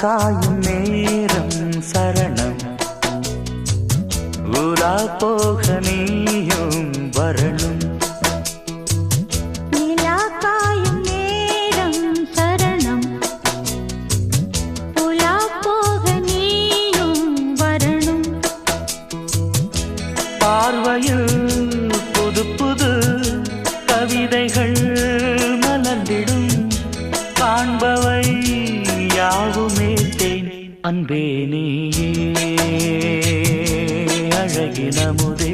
காயும் நேரம் சரணம் உலா போக நீயும் வரணும் நிலா காயும் நேரம் சரணம் உலா போக நீயும் வரணும் பார்வையில் புது புது கவிதைகள் மலர்ந்திடும் காண்பவை யாவுமே தேன் அன்பே நீயே அழகின முதே